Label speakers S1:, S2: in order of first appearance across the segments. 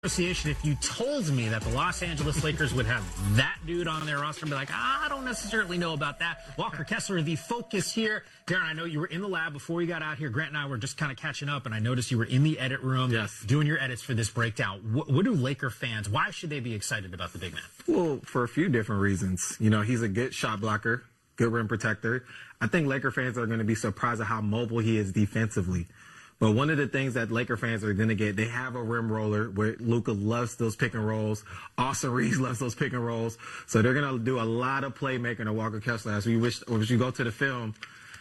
S1: Association, if you told me that the Los Angeles Lakers would have that dude on their roster, I'd be like, I don't necessarily know about that. Walker Kessler, the focus here. Darren, I know you were in the lab before we got out here. Grant and I were just kind of catching up, and I noticed you were in the edit room doing your edits for this breakdown. What do Laker fans, why should they be excited about the big man?
S2: Well, for a few different reasons. You know, he's a good shot blocker, good rim protector. I think Laker fans are going to be surprised at how mobile he is defensively. But one of the things that Laker fans are going to get, they have a rim roller where Luka loves those pick and rolls. Austin Reeves loves those pick and rolls. So they're going to do a lot of playmaking to Walker Kessler as we go to the film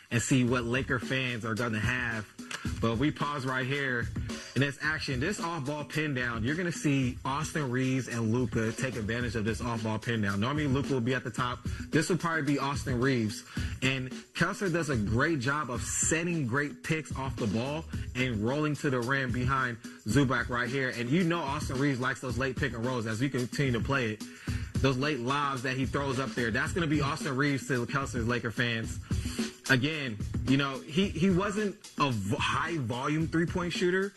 S2: and see what Laker fans are going to have. But we pause right here. In this action, this off-ball pin down, you're going to see Austin Reeves and Luka take advantage of this off-ball pin down. Normally, Luka will be at the top. This will probably be Austin Reeves. And Kessler does a great job of setting great picks off the ball and rolling to the rim behind Zubac right here. And you know Austin Reeves likes those late pick and rolls as we continue to play it. Those late lobs that he throws up there, that's going to be Austin Reeves to Kessler's Laker fans. Again, you know, he wasn't a high volume three-point shooter,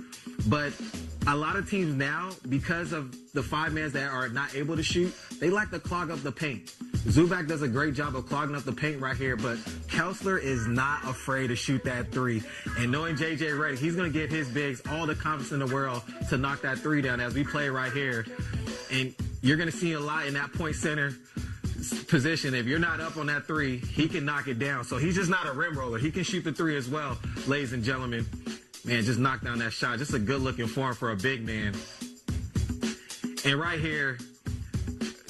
S2: but a lot of teams now, because of the five men that are not able to shoot, they like to clog up the paint. Zubac does a great job of clogging up the paint right here, but Kessler is not afraid to shoot that three. And knowing J.J. Redick, he's going to give his bigs all the confidence in the world to knock that three down as we play right here. And you're going to see a lot in that point center position. If you're not up on that three, he can knock it down. So he's just not a rim roller. He can shoot the three as well, ladies and gentlemen. Man, just knock down that shot. Just a good-looking form for a big man. And right here,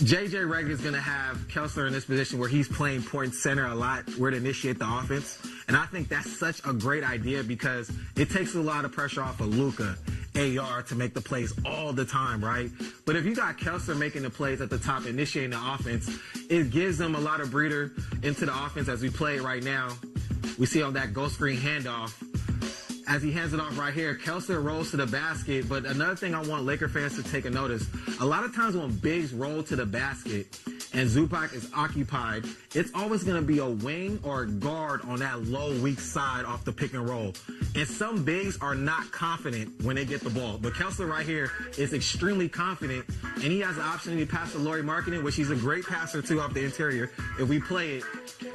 S2: J.J. Redick is going to have Kessler in this position where he's playing point center a lot, where to initiate the offense. And I think that's such a great idea because it takes a lot of pressure off of Luka, AR, to make the plays all the time, right? But if you got Kessler making the plays at the top, initiating the offense, it gives them a lot of breather into the offense as we play it right now. We see on that ghost screen handoff. As he hands it off right here, Kessler rolls to the basket. But another thing I want Laker fans to take a notice, a lot of times when bigs roll to the basket and Zubac is occupied, it's always going to be a wing or a guard on that low, weak side off the pick and roll. And some bigs are not confident when they get the ball. But Kessler right here is extremely confident, and he has the option to pass to Lauri Markkanen, which he's a great passer too off the interior if we play it.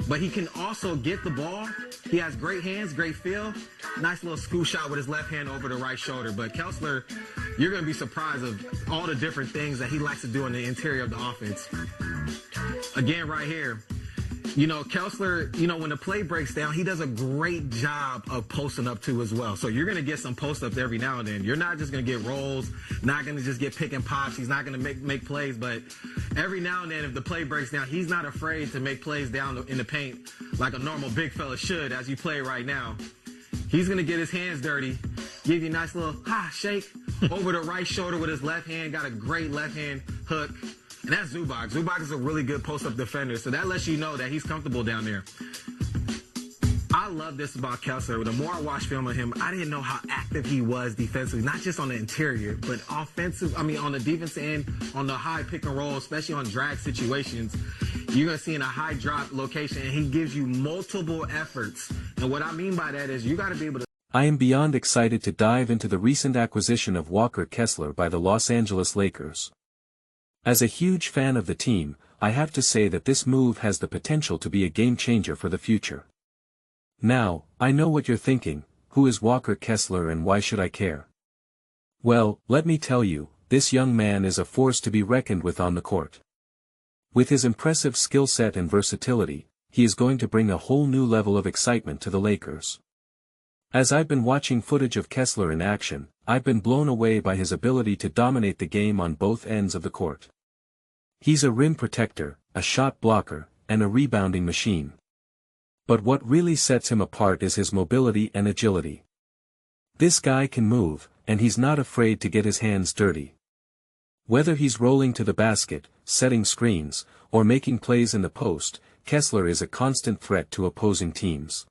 S2: But he can also get the ball. He has great hands, great feel. Nice little scoop shot with his left hand over the right shoulder. But Kessler, you're going to be surprised of all the different things that he likes to do in the interior of the offense. Again, right here, you know, Kessler, you know, when the play breaks down, he does a great job of posting up too as well. So you're going to get some post-ups every now and then. You're not just going to get rolls, not going to just get pick and pops. He's not going to make plays, but every now and then if the play breaks down, he's not afraid to make plays down in the paint like a normal big fella should as you play right now. He's going to get his hands dirty, give you a nice little shake over the right shoulder with his left hand, got a great left hand hook. And that's Zubac. Zubac is a really good post-up defender, so that lets you know that he's comfortable down there. I love this about Kessler. The more I watch film of him, I didn't know how active he was defensively, not just on the interior, but on the defensive end, on the high pick and roll, especially on drag situations. You're going to see in a high drop location, and he gives you multiple efforts. And what I mean by that is you got to be able to.
S3: I am beyond excited to dive into the recent acquisition of Walker Kessler by the Los Angeles Lakers. As a huge fan of the team, I have to say that this move has the potential to be a game-changer for the future. Now, I know what you're thinking, who is Walker Kessler and why should I care? Well, let me tell you, this young man is a force to be reckoned with on the court. With his impressive skill set and versatility, he is going to bring a whole new level of excitement to the Lakers. As I've been watching footage of Kessler in action, I've been blown away by his ability to dominate the game on both ends of the court. He's a rim protector, a shot blocker, and a rebounding machine. But what really sets him apart is his mobility and agility. This guy can move, and he's not afraid to get his hands dirty. Whether he's rolling to the basket, setting screens, or making plays in the post, Kessler is a constant threat to opposing teams.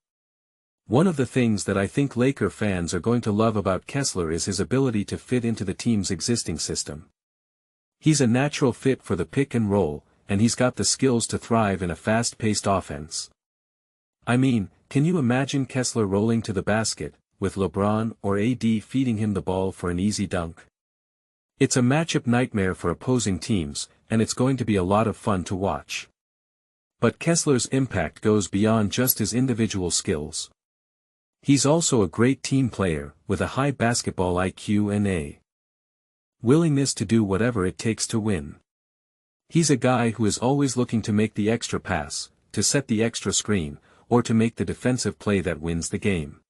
S3: One of the things that I think Laker fans are going to love about Kessler is his ability to fit into the team's existing system. He's a natural fit for the pick and roll, and he's got the skills to thrive in a fast-paced offense. I mean, can you imagine Kessler rolling to the basket, with LeBron or AD feeding him the ball for an easy dunk? It's a matchup nightmare for opposing teams, and it's going to be a lot of fun to watch. But Kessler's impact goes beyond just his individual skills. He's also a great team player, with a high basketball IQ and a willingness to do whatever it takes to win. He's a guy who is always looking to make the extra pass, to set the extra screen, or to make the defensive play that wins the game.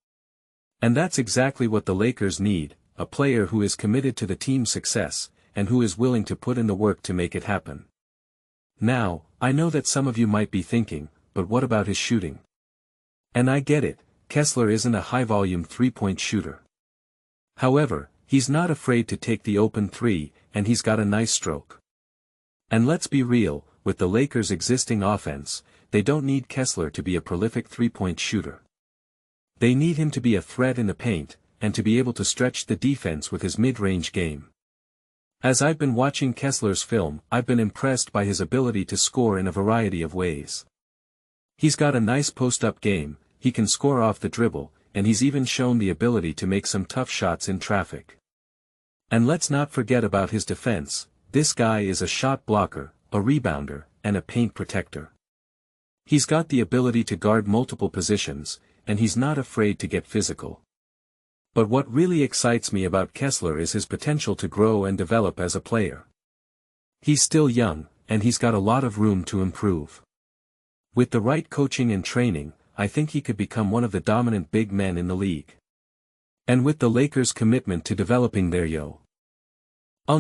S3: And that's exactly what the Lakers need, a player who is committed to the team's success, and who is willing to put in the work to make it happen. Now, I know that some of you might be thinking, but what about his shooting? And I get it, Kessler isn't a high-volume three-point shooter. However, he's not afraid to take the open three, and he's got a nice stroke. And let's be real, with the Lakers' existing offense, they don't need Kessler to be a prolific three-point shooter. They need him to be a threat in the paint, and to be able to stretch the defense with his mid-range game. As I've been watching Kessler's film, I've been impressed by his ability to score in a variety of ways. He's got a nice post-up game, he can score off the dribble, and he's even shown the ability to make some tough shots in traffic. And let's not forget about his defense. This guy is a shot blocker, a rebounder, and a paint protector. He's got the ability to guard multiple positions, and he's not afraid to get physical. But what really excites me about Kessler is his potential to grow and develop as a player. He's still young, and he's got a lot of room to improve. With the right coaching and training, I think he could become one of the dominant big men in the league. And with the Lakers' commitment to developing their young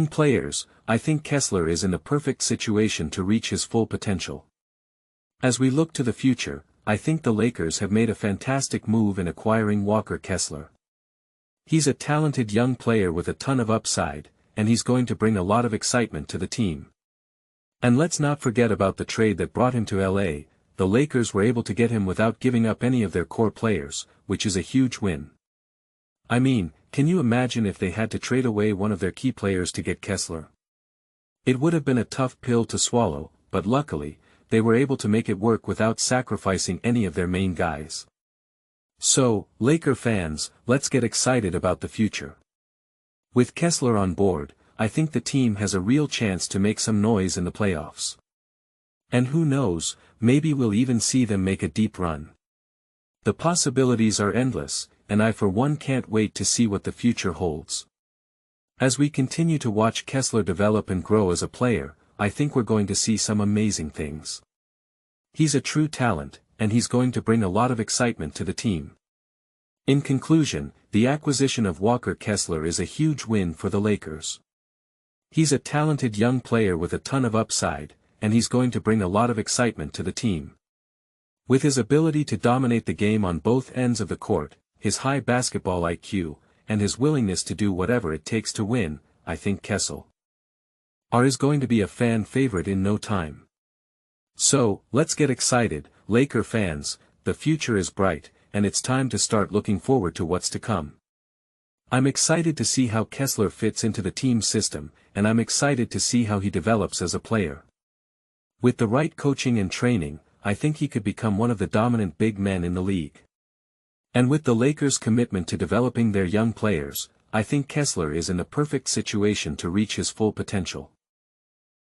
S3: players, I think Kessler is in the perfect situation to reach his full potential. As we look to the future, I think the Lakers have made a fantastic move in acquiring Walker Kessler. He's a talented young player with a ton of upside, and he's going to bring a lot of excitement to the team. And let's not forget about the trade that brought him to LA. The Lakers were able to get him without giving up any of their core players, which is a huge win. I mean, can you imagine if they had to trade away one of their key players to get Kessler? It would have been a tough pill to swallow, but luckily, they were able to make it work without sacrificing any of their main guys. So, Laker fans, let's get excited about the future. With Kessler on board, I think the team has a real chance to make some noise in the playoffs. And who knows, maybe we'll even see them make a deep run. The possibilities are endless, and I for one can't wait to see what the future holds. As we continue to watch Kessler develop and grow as a player, I think we're going to see some amazing things. He's a true talent, and he's going to bring a lot of excitement to the team. In conclusion, the acquisition of Walker Kessler is a huge win for the Lakers. He's a talented young player with a ton of upside, and he's going to bring a lot of excitement to the team. With his ability to dominate the game on both ends of the court, his high basketball IQ, and his willingness to do whatever it takes to win, I think Kessler is going to be a fan favorite in no time. So, let's get excited, Laker fans, the future is bright, and it's time to start looking forward to what's to come. I'm excited to see how Kessler fits into the team system, and I'm excited to see how he develops as a player. With the right coaching and training, I think he could become one of the dominant big men in the league. And with the Lakers' commitment to developing their young players, I think Kessler is in the perfect situation to reach his full potential.